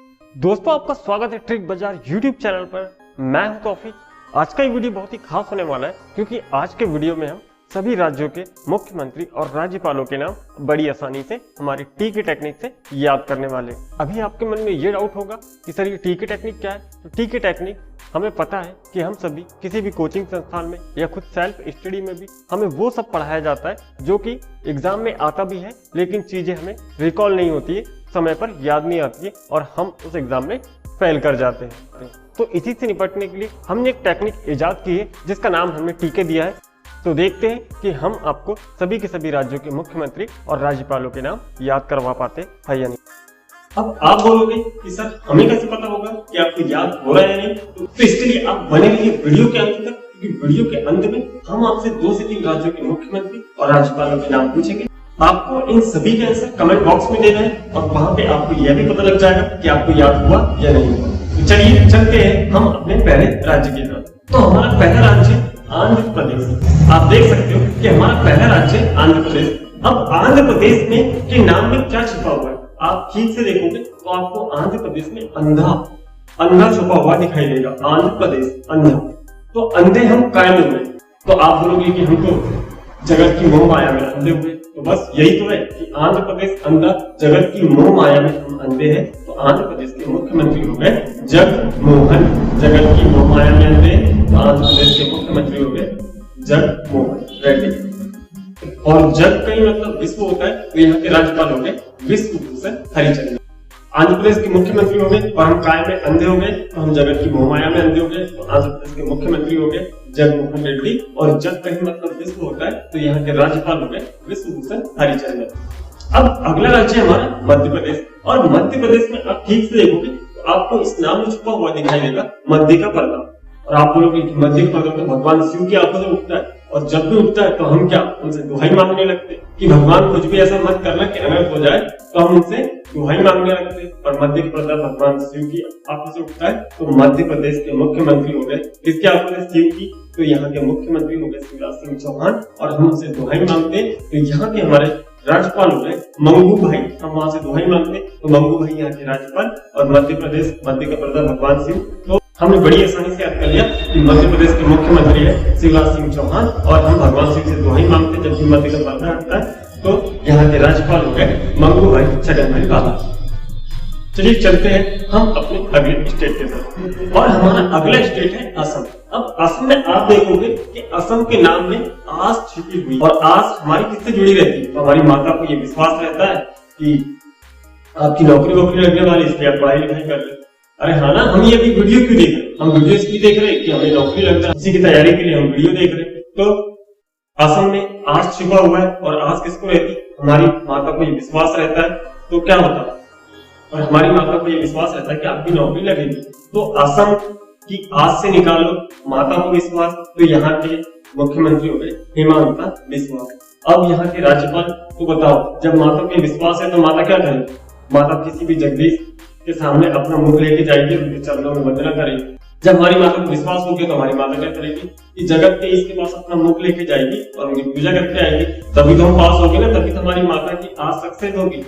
दोस्तों आपका स्वागत है ट्रिक बाजार यूट्यूब चैनल पर। मैं हूं तौफीक। आज का ये वीडियो बहुत ही खास होने वाला है क्योंकि आज के वीडियो में हम सभी राज्यों के मुख्यमंत्री और राज्यपालों के नाम बड़ी आसानी से हमारी टी की टेक्निक से याद करने वाले। अभी आपके मन में ये डाउट होगा कि सर ये टी की टेक्निक क्या है। तो टी की टेक्निक हमें पता है कि हम सभी किसी भी कोचिंग संस्थान में या खुद सेल्फ स्टडी में भी हमें वो सब पढ़ाया जाता है जो कि एग्जाम में आता भी है, लेकिन चीजें हमें रिकॉल नहीं होती है, समय पर याद नहीं आती है और हम उस एग्जाम में फेल कर जाते हैं। तो इसी से निपटने के लिए हमने एक टेक्निक इजाद की है जिसका नाम हमने टीके दिया है। तो देखते हैं कि हम आपको सभी के सभी राज्यों के मुख्यमंत्री और राज्यपालों के नाम याद करवा पाते हैं या नहीं। अब आप बोलोगे कि सर हमें कैसे पता होगा कि आपको याद हो रहा है या नहीं। तो इसके लिए आप बने रहिए वीडियो के अंत तक, क्योंकि वीडियो के अंत में हम आपसे 2 से 3 राज्यों के मुख्यमंत्री और राज्यपालों के नाम पूछेंगे। आपको इन सभी के आंसर कमेंट बॉक्स में देना है और वहां पे आपको यह भी पता लग जाएगा कि आपको याद हुआ या नहीं हुआ। तो चलिए चलते हैं हम अपने पहले राज्य के नाम। तो हमारा पहला राज्य आंध्र प्रदेश। आप देख सकते हो कि हमारा पहला राज्य आंध्र प्रदेश। अब आंध्र प्रदेश में के नाम में क्या छिपा हुआ है, आप ठीक से देखोगे तो आपको आंध्र प्रदेश में अंधा छुपा हुआ दिखाई देगा। आंध्र प्रदेश अंधा, तो अंधे हम काय में हुए। तो आप बोलोगे कि हम तो जगत की मोह माया में अंधे हुए। तो बस यही तो है कि आंध्र प्रदेश अंधा, जगत की मोह माया में हम अंधे हैं। तो आंध्र प्रदेश के मुख्यमंत्री हो गए जगमोहन। जगत की मोह माया में अंधे, तो आंध्र प्रदेश के मुख्यमंत्री हो गए जगमोहन रेड्डी। और जग का ही मतलब विश्व होता है, तो यहाँ के राज्यपाल हो गए विश्वभूषण हरिचंद्र। आंध्र प्रदेश के मुख्यमंत्री हो गए और हम काय में अंधे हो गए, तो हम जगत की मोह माया में अंधे हो गए। तो आंध्र प्रदेश के मुख्यमंत्री हो गए जगमोहन रेड्डी। और जग का ही मतलब विश्व होता है, तो यहाँ के राज्यपाल हो गए विश्वभूषण हरिचंद्र। अब अगला राज्य हमारा मध्य प्रदेश। और मध्य प्रदेश में आप ठीक से देखोगे तो आपको इस नाम में छुपा हुआ दिखाई देगा मध्य का पर्दा। और आप बोलोगे कि मध्य का पर्दा तो भगवान शिव की आंखों से उठता है, और जब भी उठता है तो हम क्या उनसे दुहाई मांगने लगते कि भगवान कुछ भी ऐसा मत करना कि अनर्थ हो जाए, तो हम उनसे दुहाई मांगने लगते। और मध्य का पर्दा भगवान शिव की आंखों से उठता है, तो मध्य प्रदेश के मुख्यमंत्री हो गए किसके आंखों से, शिव की। तो यहाँ के मुख्यमंत्री हो गए शिवराज सिंह चौहान। और हम उनसे दुहाई मांगते, तो यहाँ के हमारे राज्यपाल हो गए मंगू भाई। हम वहां से दुहाई मांगते, तो मंगू भाई यहाँ के राज्यपाल। और मध्य प्रदेश मध्य का पर्दा भगवान शिव। तो हमने बड़ी आसानी से याद कर लिया कि मध्य प्रदेश के मुख्यमंत्री है शिवराज सिंह चौहान। और हम भगवान शिव से दुहाई मांगते जब भी मध्य का पर्दा हटता है, तो यहाँ के राज्यपाल हो गए मंगू भाई छगन भाई बाबा। चलिए चलते हैं हम अपने अगले स्टेट के साथ। और हमारा अगला स्टेट है असम। अब असम में आप देखोगे कि असम के नाम में आस छिपी हुई। और आस हमारी किससे जुड़ी रहती है, तो हमारी माता को ये विश्वास रहता है कि आपकी नौकरी वोकरी लगने वाली, इसलिए आप पढ़ाई लिखाई कर रहे। अरे हाँ ना, हम ये अभी वीडियो क्यों देख रहे हैं, हम वीडियो इसलिए देख रहे हैं कि हमें नौकरी लगता है, इसी की तैयारी के लिए हम वीडियो देख रहे हैं। तो असम में आस छिपा हुआ है। और आस किसको रहती, हमारी माता को ये विश्वास रहता है। तो क्या होता है, और हमारी माता को ये विश्वास रहता है कि आपकी नौकरी लगेगी। तो असम की आस से निकालो माता को विश्वास, तो यहाँ के मुख्यमंत्री हो गए हिमांता बिस्वा। अब यहाँ के राज्यपाल, तो बताओ जब माता को विश्वास है तो माता क्या करेगी, माता किसी भी जगदीश के सामने अपना मुख लेके जाएगी, उनके चरणों में वंदना करेगी। जब हमारी माता को विश्वास हो गया तो हमारी माता क्या करेगी कि जगत के इसके पास अपना मुख लेके जाएगी और उनकी पूजा करके आएगी। तभी तो हम पास होगी ना, तभी तो हमारी माता की आस सक्सेस होगी,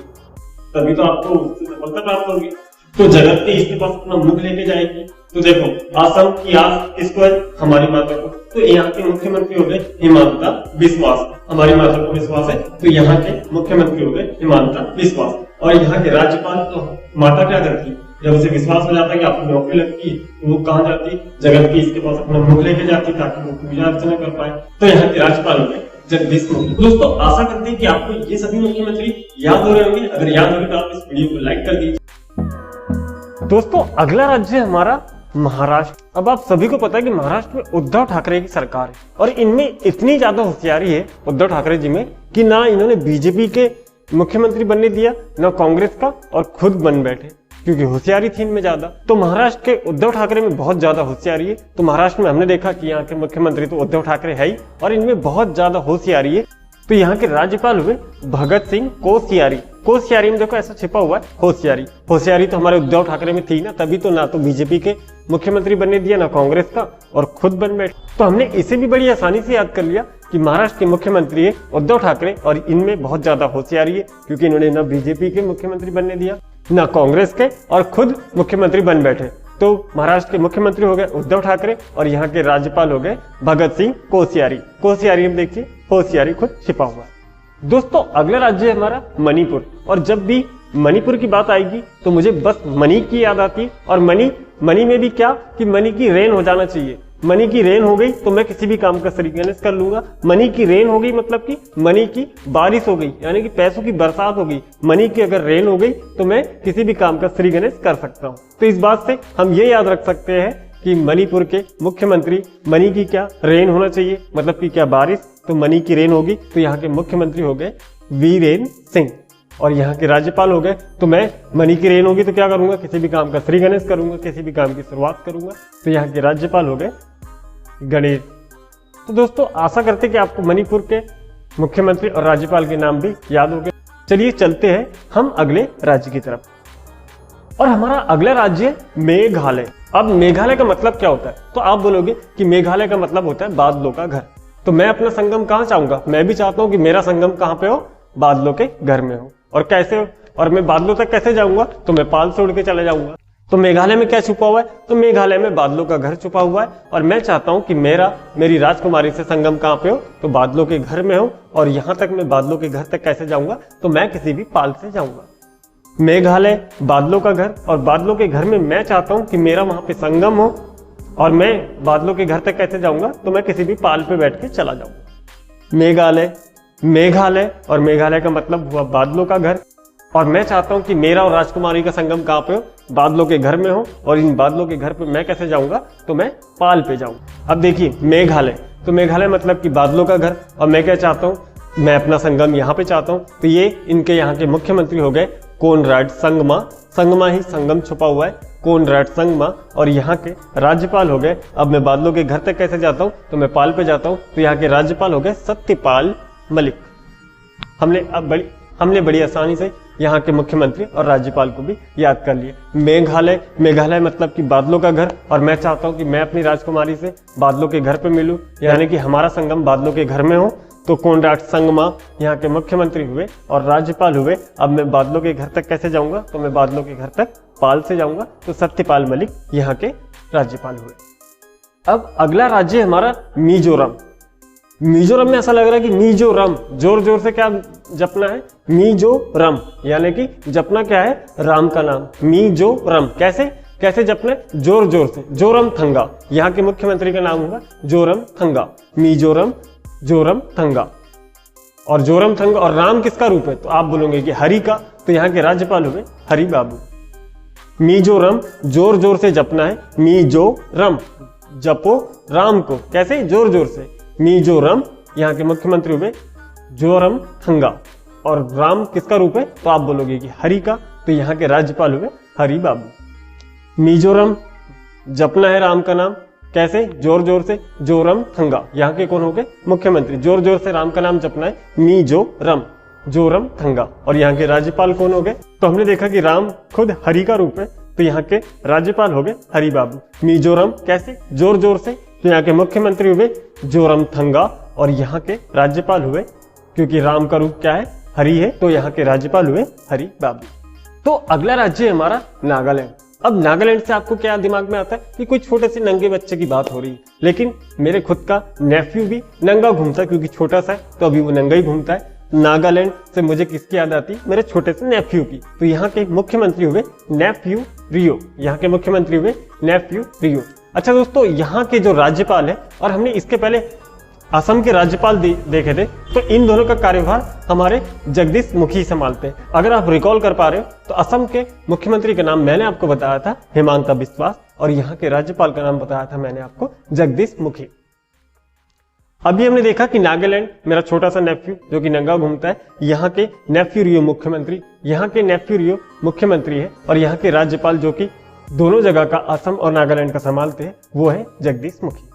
तभी तो आपको उससे सफलता प्राप्त होगी। तो जगत के इसके पास अपना मुख लेके जाएगी। तो देखो असम की आस किसको है, हमारी माता को। तो यहाँ के मुख्यमंत्री हो गए हिमांता बिस्वा। हमारी माता को विश्वास है, तो यहाँ के मुख्यमंत्री हो गए हिमांता बिस्वा। और यहाँ के राज्यपाल, तो माता क्या करती, जब उसे विश्वास हो जाता है कि आपकी नौकरी लगती है, तो वो कहाँ जाती, जगत की इसके पास अपना मुख लेके जाती ताकि वो पूजा अर्चना कर पाए। तो यहाँ के राज्यपाल हो गए जगदीश मुखी। दोस्तों आशा करते हैं कि आपको ये सभी मुख्यमंत्री याद हो रहे होंगे। अगर याद हो तो आप इस वीडियो को लाइक कर दीजिए। दोस्तों अगला राज्य है हमारा महाराष्ट्र। अब आप सभी को पता है कि महाराष्ट्र में उद्धव ठाकरे की सरकार है और इनमें इतनी ज्यादा होशियारी है उद्धव ठाकरे जी में कि ना इन्होंने बीजेपी के मुख्यमंत्री बनने दिया ना कांग्रेस का, और खुद बन बैठे क्योंकि होशियारी थी इनमें ज्यादा। तो महाराष्ट्र के उद्धव ठाकरे में बहुत ज्यादा होशियारी है। तो महाराष्ट्र में हमने देखा कि यहाँ के मुख्यमंत्री तो उद्धव ठाकरे है ही, और इनमें बहुत ज्यादा होशियारी है। तो यहाँ के राज्यपाल हुए भगत सिंह कोश्यारी। कोश्यारी में देखो ऐसा छिपा हुआ है होशियारी। होशियारी तो हमारे उद्धव ठाकरे में थी ना, तभी तो ना तो बीजेपी के मुख्यमंत्री बनने दिया ना कांग्रेस का, और खुद बन बैठे। तो हमने इसे भी बड़ी आसानी से याद कर लिया कि महाराष्ट्र के मुख्यमंत्री है उद्धव ठाकरे और इनमें बहुत ज्यादा होशियारी है क्योंकि इन्होंने ना बीजेपी के मुख्यमंत्री बनने दिया ना कांग्रेस के, और खुद मुख्यमंत्री बन बैठे। तो महाराष्ट्र के मुख्यमंत्री हो गए उद्धव ठाकरे और यहाँ के राज्यपाल हो गए भगत सिंह कोश्यारी। कोश्यारी में देखिए होशियारी खुद छिपा हुआ है। दोस्तों अगला राज्य है हमारा मणिपुर, और जब भी मणिपुर की बात आएगी तो मुझे बस मणि की याद आती है। और मणि में भी क्या कि मणि की रेन हो जाना चाहिए। मनी की रेन हो गई तो मैं किसी भी काम का तरीके से कर लूंगा। मनी की रेन हो गई मतलब कि मनी की बारिश हो गई, यानी कि पैसों की बरसात हो गई। मनी की अगर रेन हो गई तो मैं किसी भी काम का तरीके से कर सकता हूं। तो इस बात से हम ये याद रख सकते हैं कि मणिपुर के मुख्यमंत्री मनी की क्या रेन होना चाहिए, मतलब कि क्या बारिश, तो मनी की रेन होगी तो यहाँ के मुख्यमंत्री हो गए वीरेन सिंह। और यहाँ के राज्यपाल हो गए तो मैं मनी की रेन होगी तो क्या करूंगा, किसी भी काम का श्री गणेश करूंगा, किसी भी काम की शुरुआत करूंगा। तो यहाँ के राज्यपाल हो गए गणेश। तो दोस्तों आशा करते कि आपको मणिपुर के मुख्यमंत्री और राज्यपाल के नाम भी याद हो गए। चलिए चलते हैं हम अगले राज्य की तरफ, और हमारा अगला राज्य है मेघालय। अब मेघालय का मतलब क्या होता है, तो आप बोलोगे कि मेघालय का मतलब होता है बादलों का घर। तो मैं अपना संगम कहाँ चाहूंगा, मैं भी चाहता हूं कि मेरा संगम कहाँ पे हो, बादलों के घर में हो। और कैसे हो, और मैं बादलों तक कैसे जाऊंगा, तो मैं पाल से उड़ के चले जाऊंगा। तो मेघालय में क्या छुपा हुआ है, तो मेघालय में बादलों का घर छुपा हुआ है। और मैं चाहता हूं कि मेरी राजकुमारी से संगम कहाँ पे हो, तो बादलों के घर में हो। और यहां तक मैं बादलों के घर तक कैसे जाऊंगा, तो मैं किसी भी पाल से जाऊंगा। मेघालय बादलों का घर, और बादलों के घर में मैं चाहता हूं कि मेरा वहां पे संगम हो। और मैं बादलों के घर तक कैसे जाऊंगा, तो मैं किसी भी पाल पे बैठ के चला जाऊंगा। मेघालय और मेघालय का मतलब हुआ बादलों का घर। और मैं चाहता हूं कि मेरा और राजकुमारी का संगम कहाँ पे हो, बादलों के घर में हो। और इन बादलों के घर पे मैं कैसे जाऊंगा, तो मैं पाल पे जाऊंगा। अब देखिए मेघालय, तो मेघालय मतलब कि बादलों का घर। और मैं क्या चाहता हूँ, मैं अपना संगम यहाँ पे चाहता हूँ। तो ये इनके यहाँ के मुख्यमंत्री हो गए कोनराड संगमा ही संगम छुपा हुआ है, कोनराड संगमा। और यहाँ के राज्यपाल हो गए, अब मैं बादलों के घर तक कैसे जाता हूँ, तो मैं पाल पे जाता हूँ। तो यहाँ के राज्यपाल हो गए सत्यपाल मलिक। हमने बड़ी आसानी से यहाँ के मुख्यमंत्री और राज्यपाल को भी याद कर लिया। मेघालय मतलब कि बादलों का घर। और मैं चाहता हूँ कि मैं अपनी राजकुमारी से बादलों के घर पे मिलूं, यानी कि हमारा संगम बादलों के घर में हो। तो कोनराड संगमा यहाँ के मुख्यमंत्री हुए और राज्यपाल हुए। अब मैं बादलों के घर तक कैसे जाऊंगा, तो मैं बादलों के घर तक पाल से जाऊंगा। तो सत्यपाल मलिक यहाँ के राज्यपाल हुए। अब अगला राज्य हमारा मिजोरम। मिजोरम में ऐसा लग रहा है कि मिजोरम जोर जोर से क्या जपना है, मिजोरम, यानी कि जपना क्या है, राम का नाम। मिजोरम कैसे जपना है, जोर जोर से, जोरम थंगा। यहाँ के मुख्यमंत्री का नाम होगा जोरम थंगा। मिजोरम जोरम थंगा। और जोरम थंगा, और राम किसका रूप है, तो आप बोलोगे कि हरि का। तो यहाँ के राज्यपाल हुए हरि बाबू। मिजोरम जोर जोर से जपना है, मिजोरम, जपो राम को, कैसे, जोर जोर से। मिजोरम यहाँ के मुख्यमंत्री हुए जोरम थंगा। और राम किसका रूप है, तो आप बोलोगे कि हरि का। तो यहाँ के राज्यपाल हुए हरि बाबू। मिजोरम जपना है राम का नाम, कैसे, जोर जोर से, जोरम थंगा। यहाँ के कौन हो गए, मुख्यमंत्री। जोर जोर से राम का नाम जपना है, मिजोरम, जोरम थंगा। और यहाँ के राज्यपाल कौन हो गए, तो हमने देखा कि राम खुद हरि का रूप है। तो यहाँ के राज्यपाल हो गए हरि बाबू। मिजोरम कैसे, जोर जोर से। तो यहाँ के मुख्यमंत्री हुए जोरम थंगा। और यहाँ के राज्यपाल हुए, क्योंकि राम का रूप क्या है, हरि है, तो यहाँ के राज्यपाल हुए हरि बाबू। तो अगला राज्य है हमारा नागालैंड। अब नागालैंड से आपको क्या दिमाग में आता है कि कोई छोटे से नंगे बच्चे की बात हो रही है, लेकिन मेरे खुद का नेफ्यू भी नंगा घूमता है, क्योंकि छोटा सा है तो अभी वो नंगा ही घूमता है। नागालैंड से मुझे किसकी याद आती है, मेरे छोटे से नेफ्यू की। तो यहाँ के मुख्यमंत्री हुए नेफ्यू रियो। यहाँ के मुख्यमंत्री हुए नेफ्यू रियो। अच्छा दोस्तों, यहाँ के जो राज्यपाल है, और हमने इसके पहले असम के राज्यपाल देखे थे, तो इन दोनों का कार्यभार हमारे जगदीश मुखी संभालते हैं। अगर आप रिकॉल कर पा रहे हो तो असम के मुख्यमंत्री का नाम मैंने आपको बताया था हिमांता बिस्वास, और यहाँ के राज्यपाल का नाम बताया था मैंने आपको जगदीश मुखी। अभी हमने देखा कि नागालैंड मेरा छोटा सा नेफ्यू जो कि नंगा घूमता है, यहाँ के नेफ्यू रियो मुख्यमंत्री, यहाँ के नेफ्यू रियो मुख्यमंत्री है। और यहाँ के राज्यपाल जो कि दोनों जगह का, असम और नागालैंड का संभालते हैं, वो है जगदीश मुखी।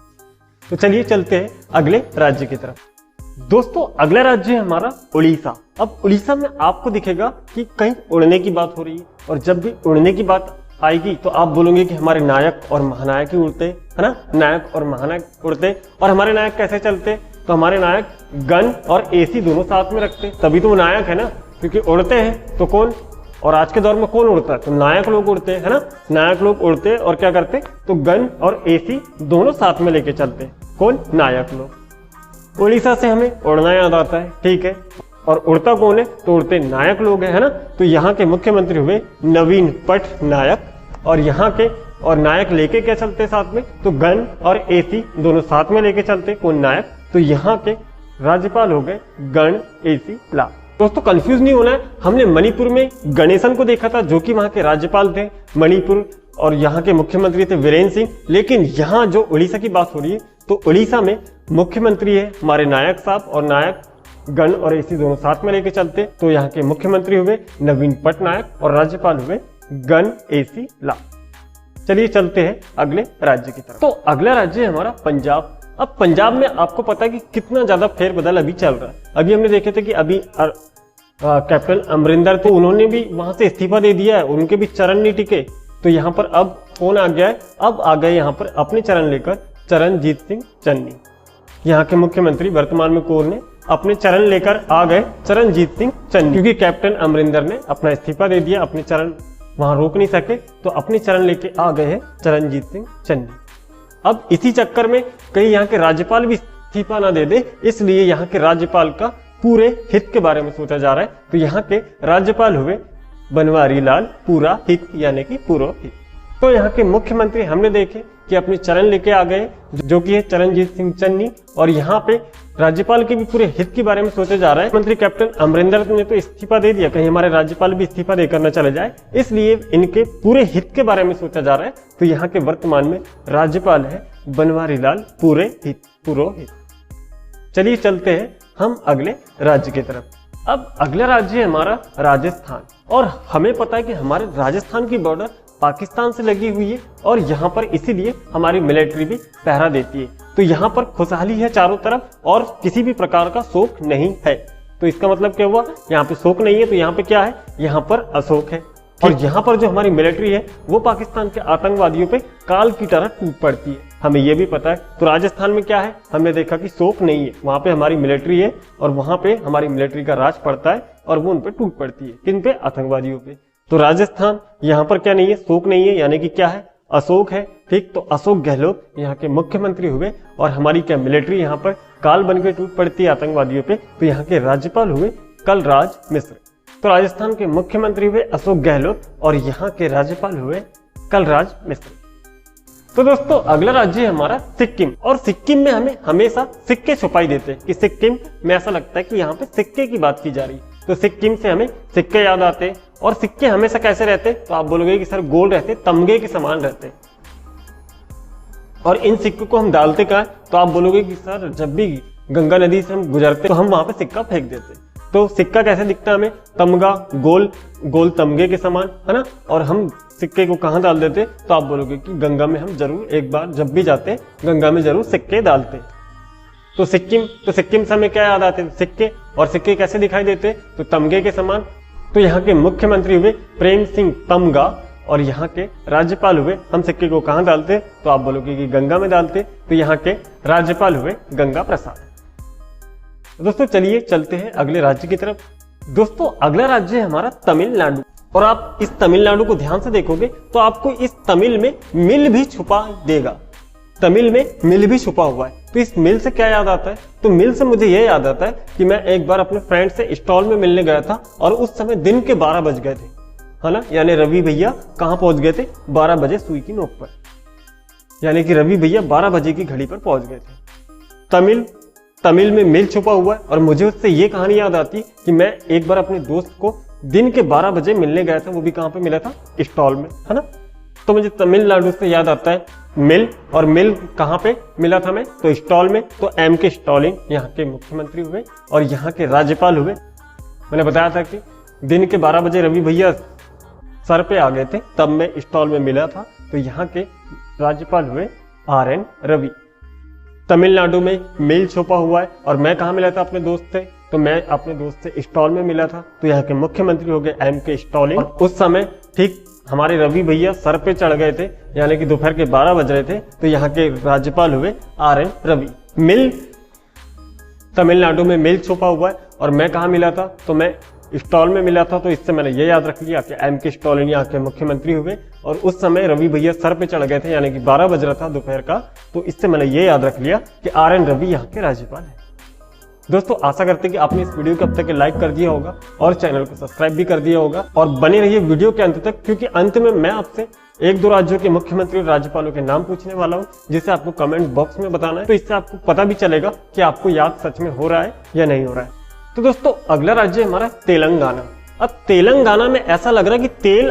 तो चलिए चलते हैं अगले राज्य की तरफ। दोस्तों अगला राज्य है हमारा उड़ीसा। अब उड़ीसा में आपको दिखेगा कि कहीं उड़ने की बात हो रही है, और जब भी उड़ने की बात आएगी तो आप बोलोगे कि हमारे नायक और महानायक ही उड़ते, है ना, नायक और महानायक उड़ते। और हमारे नायक कैसे चलते, तो हमारे नायक गन और एसी दोनों साथ में रखते, तभी तो वो नायक है ना, क्योंकि उड़ते हैं। तो कौन, और आज के दौर में कौन उड़ता है? तो नायक लोग उड़ते हैं, है ना। नायक लोग उड़ते हैं और क्या करते? तो गन और एसी दोनों साथ में लेके चलते हैं। कौन? नायक लोग। उड़ीसा से हमें उड़ना याद आता है, ठीक है। और उड़ता कौन है? तो उड़ते नायक लोग हैं, है ना। तो यहाँ के मुख्यमंत्री हुए नवीन पटनायक। और यहाँ के और नायक लेके क्या चलते साथ में? तो गन और एसी दोनों साथ में लेके चलते। कौन? नायक। तो यहाँ के राज्यपाल हो गए गण एसी ला। दोस्तों कंफ्यूज नहीं होना है, हमने मणिपुर में गणेशन को देखा था जो कि वहां के राज्यपाल थे मणिपुर, और यहाँ के मुख्यमंत्री थे वीरेंद्र सिंह। लेकिन यहाँ जो उड़ीसा की बात हो रही है, तो उड़ीसा में मुख्यमंत्री है हमारे नायक साहब, और नायक गण और एसी दोनों साथ में लेके चलते। तो यहाँ के मुख्यमंत्री हुए नवीन पटनायक और राज्यपाल हुए गण एसी ला। चलिए चलते हैं अगले राज्य की तरफ। तो अगला राज्य है हमारा पंजाब। अब पंजाब में आपको पता है कि कितना ज्यादा फेरबदल अभी चल रहा है। अभी हमने देखे थे कि अभी कैप्टन अमरिंदर, तो उन्होंने भी वहां से इस्तीफा दे दिया है, उनके भी चरण नहीं टिके। तो यहाँ पर अब कौन आ गया है? अब आ गए यहाँ पर अपने चरण लेकर चरणजीत सिंह चन्नी। यहाँ के मुख्यमंत्री वर्तमान में कौन है? अपने चरण लेकर आ गए चरणजीत सिंह चन्नी, क्योंकि कैप्टन अमरिंदर ने अपना इस्तीफा दे दिया, अपने चरण वहां रोक नहीं सके, तो अपने चरण लेके आ गए हैं चरणजीत सिंह चन्नी। अब इसी चक्कर में कहीं यहाँ के राज्यपाल भी इस्तीफा ना दे दे, इसलिए यहाँ के राज्यपाल का पूरे हित के बारे में सोचा जा रहा है। तो यहाँ के राज्यपाल हुए बनवारी लाल पूरा हित, यानी कि पुरोहित। तो यहाँ के मुख्यमंत्री हमने देखे कि अपने चरण लेके आ गए, जो कि है चरणजीत सिंह चन्नी। और यहाँ पे राज्यपाल के भी पूरे हित के बारे में सोचा जा रहा है। मंत्री कैप्टन अमरिंदर ने तो इस्तीफा दे दिया, कहीं हमारे राज्यपाल भी इस्तीफा देकर न चले जाए, इसलिए इनके पूरे हित के बारे में सोचा जा रहा है। तो यहाँ के वर्तमान में राज्यपाल है बनवारी लाल पूरे हित, पुरोहित। चलिए चलते हैं हम अगले राज्य की तरफ। अब अगला राज्य है हमारा राजस्थान। और हमें पता है कि हमारे राजस्थान की बॉर्डर पाकिस्तान से लगी हुई है, और यहाँ पर इसीलिए हमारी मिलिट्री भी पहरा देती है। तो यहाँ पर खुशहाली है चारों तरफ, और किसी भी प्रकार का शोक नहीं है। तो इसका मतलब क्या हुआ? यहाँ पे शोक नहीं है, तो यहाँ पे क्या है? यहाँ पर अशोक है। और यहाँ पर जो हमारी मिलिट्री है वो पाकिस्तान के आतंकवादियों पे काल की तरह टूट पड़ती है, हमें ये भी पता है। तो राजस्थान में क्या है? हमने देखा कि शोक नहीं है, वहां पे हमारी मिलिट्री है, और वहां पे हमारी मिलिट्री का राज पड़ता है, और वो उन पे टूट पड़ती है। किन पे? आतंकवादियों पे। तो राजस्थान यहाँ पर क्या नहीं है? शोक नहीं है, यानी कि क्या है? अशोक है, ठीक। तो अशोक गहलोत यहाँ के मुख्यमंत्री हुए, और हमारी क्या मिलिट्री यहाँ पर काल बन के टूट पड़ती है आतंकवादियों पे। तो यहाँ के राज्यपाल हुए कलराज मिश्र। तो राजस्थान के मुख्यमंत्री हुए अशोक गहलोत, और यहाँ के राज्यपाल हुए कलराज मिश्र। तो दोस्तों अगला राज्य है हमारा सिक्किम। और सिक्किम में हमें हमेशा सिक्के छुपाई देते हैं कि सिक्किम में ऐसा लगता है कि यहाँ पे सिक्के की बात की जा रही है। तो सिक्किम से हमें सिक्के याद आते हैं। और सिक्के हमेशा कैसे रहते? तो आप बोलोगे कि सर गोल्ड रहते, तमगे के समान रहते। और इन सिक्कों को हम डालते कहाँ? तो आप बोलोगे कि सर जब भी गंगा नदी से हम गुजरते तो हम वहां पे सिक्का फेंक देते। तो सिक्का कैसे दिखता है हमें? तमगा, गोल तमगे के समान, है ना। और हम सिक्के को कहाँ डाल देते? तो आप बोलोगे कि गंगा में हम जरूर एक बार जब भी जाते गंगा में जरूर सिक्के डालते। तो सिक्किम से हमें क्या याद आते? सिक्के। और सिक्के कैसे दिखाई देते? तो तमगे के समान। तो यहाँ के मुख्यमंत्री हुए प्रेम सिंह तमगा, और यहाँ के राज्यपाल हुए, हम सिक्के को कहाँ डालते? तो आप बोलोगे कि गंगा में डालते। तो यहाँ के राज्यपाल हुए गंगा प्रसाद। दोस्तों चलिए चलते हैं अगले राज्य की तरफ। दोस्तों अगला राज्य है हमारा तमिलनाडु। और आप इस तमिलनाडु को ध्यान से देखोगे तो आपको इस तमिल में मिल भी छुपा देगा। तमिल में मिल भी छुपा हुआ है। तो इस मिल से क्या याद आता है? तो मिल से मुझे यह याद आता है कि मैं एक बार अपने फ्रेंड से स्टॉल में मिलने गया था, और उस समय दिन के 12 बज गए थे, है ना। यानी रवि भैया कहाँ पहुंच गए थे? 12 बजे सुई की नोक पर, यानी कि रवि भैया 12 बजे की घड़ी पर पहुंच गए थे। तमिल में मिल छुपा हुआ है। और मुझे उससे ये कहानी याद आती कि मैं एक बार अपने दोस्त को दिन के 12 बजे मिलने गया था, वो भी कहाँ पे मिला था? स्टॉल में, है ना। तो मुझे तमिलनाडु से याद आता है मिल। और मिल कहाँ पे मिला था मैं? तो स्टॉल में। तो एम के स्टॉलिंग यहाँ के मुख्यमंत्री हुए, और यहाँ के राज्यपाल हुए। मैंने बताया था कि दिन के 12 बजे रवि भैया सर पे आ गए थे, तब मैं स्टॉल में मिला था। तो यहाँ के राज्यपाल हुए RN रवि। तमिलनाडु में मिल छुपा हुआ है, और मैं कहाँ मिला था अपने दोस्त से? तो मैं अपने दोस्त से स्टॉल में मिला था। तो यहाँ के मुख्यमंत्री हो गए एम के स्टॉलिंग। उस समय ठीक हमारे रवि भैया सर पे चढ़ गए थे, यानी कि दोपहर के 12 बज रहे थे। तो यहाँ के राज्यपाल हुए RN रवि। मिल तमिलनाडु में मिल छुपा हुआ है, और मैं कहाँ मिला था? तो मैं स्टॉल में मिला था, तो इससे मैंने ये याद रख लिया कि M.K. स्टालिन यहाँ के मुख्यमंत्री हुए और उस समय रवि भैया सर पे चढ़ गए थे, यानी कि 12 बज रहा था दोपहर का, तो इससे मैंने ये याद रख लिया कि R.N. रवि यहाँ के राज्यपाल हैं। दोस्तों आशा करते हैं कि आपने इस वीडियो को अब तक लाइक कर दिया होगा और चैनल को सब्सक्राइब भी कर दिया होगा और बने रहिए वीडियो के अंत तक, क्योंकि अंत में मैं आपसे 1-2 राज्यों के मुख्यमंत्री और राज्यपालों के नाम पूछने वाला हूं, जिसे आपको कमेंट बॉक्स में बताना है। तो इससे आपको पता भी चलेगा कि आपको याद सच में हो रहा है या नहीं हो रहा है। तो दोस्तों अगला राज्य हमारा तेलंगाना। अब तेलंगाना में ऐसा लग रहा है कि तेल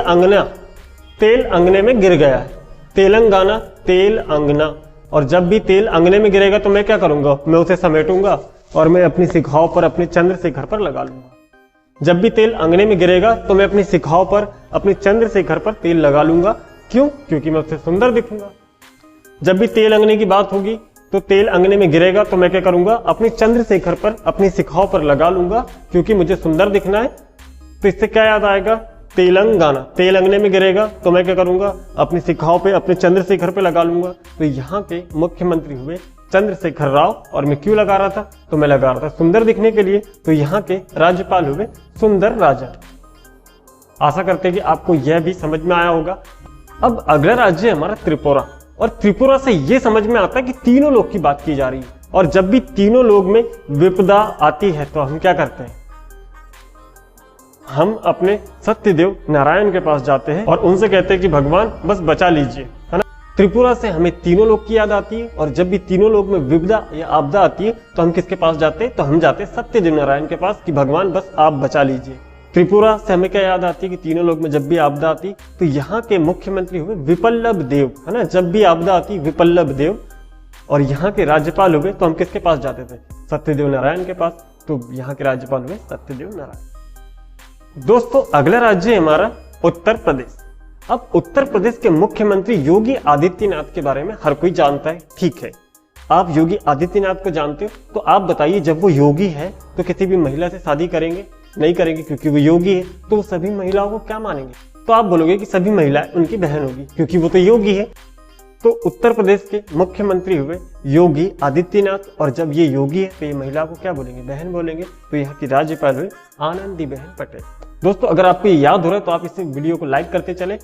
अंगने में गिर गया है। तेलंगाना, तेल अंगना, और जब भी तेल अंगने में गिरेगा तो मैं क्या करूंगा, मैं उसे समेटूंगा और मैं अपनी शिखाओं पर, अपने चंद्रशेखर पर लगा लूंगा। जब भी तेल अंगने में गिरेगा तो मैं अपनी शिखाओं पर, अपने चंद्रशेखर पर तेल लगा लूंगा। क्यों? क्योंकि मैं उससे सुंदर दिखूंगा। जब भी तेल अंगने की बात होगी तो तेल अंगने में गिरेगा तो मैं क्या करूंगा, अपने चंद्रशेखर पर, अपनी शिखाओं पर लगा लूंगा, क्योंकि मुझे सुंदर दिखना है। तो इससे क्या याद आएगा, तेलंगाना। तेल अंगने में गिरेगा तो मैं क्या करूंगा, अपनी शिखाओं पे, अपने चंद्रशेखर पे लगा लूंगा। तो यहाँ के मुख्यमंत्री हुए चंद्रशेखर राव, और मैं क्यों लगा रहा था, तो मैं लगा रहा था सुंदर दिखने के लिए। तो यहाँ के राज्यपाल हुए सुंदर राजन। आशा करते हैं कि आपको यह भी समझ में आया होगा। अब अगला राज्य है हमारा त्रिपुरा, और त्रिपुरा से यह समझ में आता है कि तीनों लोग की बात की जा रही है, और जब भी तीनों लोग में विपदा आती है तो हम क्या करते हैं, हम अपने सत्यदेव नारायण के पास जाते हैं और उनसे कहते हैं कि भगवान बस बचा लीजिए, है ना। त्रिपुरा से हमें तीनों लोग की याद आती है, और जब भी तीनों लोग में विपदा या आपदा आती है तो हम किसके पास जाते हैं, तो हम जाते हैं सत्यदेव नारायण के पास कि भगवान बस आप बचा लीजिए। त्रिपुरा से हमें क्या याद आती है कि तीनों लोग में जब भी आपदा आती तो यहाँ के मुख्यमंत्री हुए विपल्लभ देव, है ना। जब भी आपदा आती विपल्लभ देव, और यहाँ के राज्यपाल हुए तो हम किसके पास जाते थे, सत्यदेव नारायण के पास। तो यहाँ के राज्यपाल हुए सत्यदेव नारायण। दोस्तों अगला राज्य है हमारा उत्तर प्रदेश। अब उत्तर प्रदेश के मुख्यमंत्री योगी आदित्यनाथ के बारे में हर कोई जानता है, ठीक है। आप योगी आदित्यनाथ को जानते हो, तो आप बताइए जब वो योगी है तो किसी भी महिला से शादी करेंगे? नहीं करेंगे, क्योंकि वो योगी है। तो वो सभी महिलाओं को क्या मानेंगे? तो आप बोलोगे कि सभी महिलाएं उनकी बहन होगी, क्योंकि वो तो योगी है। तो उत्तर प्रदेश के मुख्यमंत्री हुए योगी आदित्यनाथ, और जब ये योगी है तो ये महिला को क्या बोलेंगे, बहन बोलेंगे। तो यहाँ की राज्यपाल हुई आनंदीबेन पटेल। दोस्तों अगर आपको ये याद हो रहा है तो आप इस वीडियो को लाइक करते चले,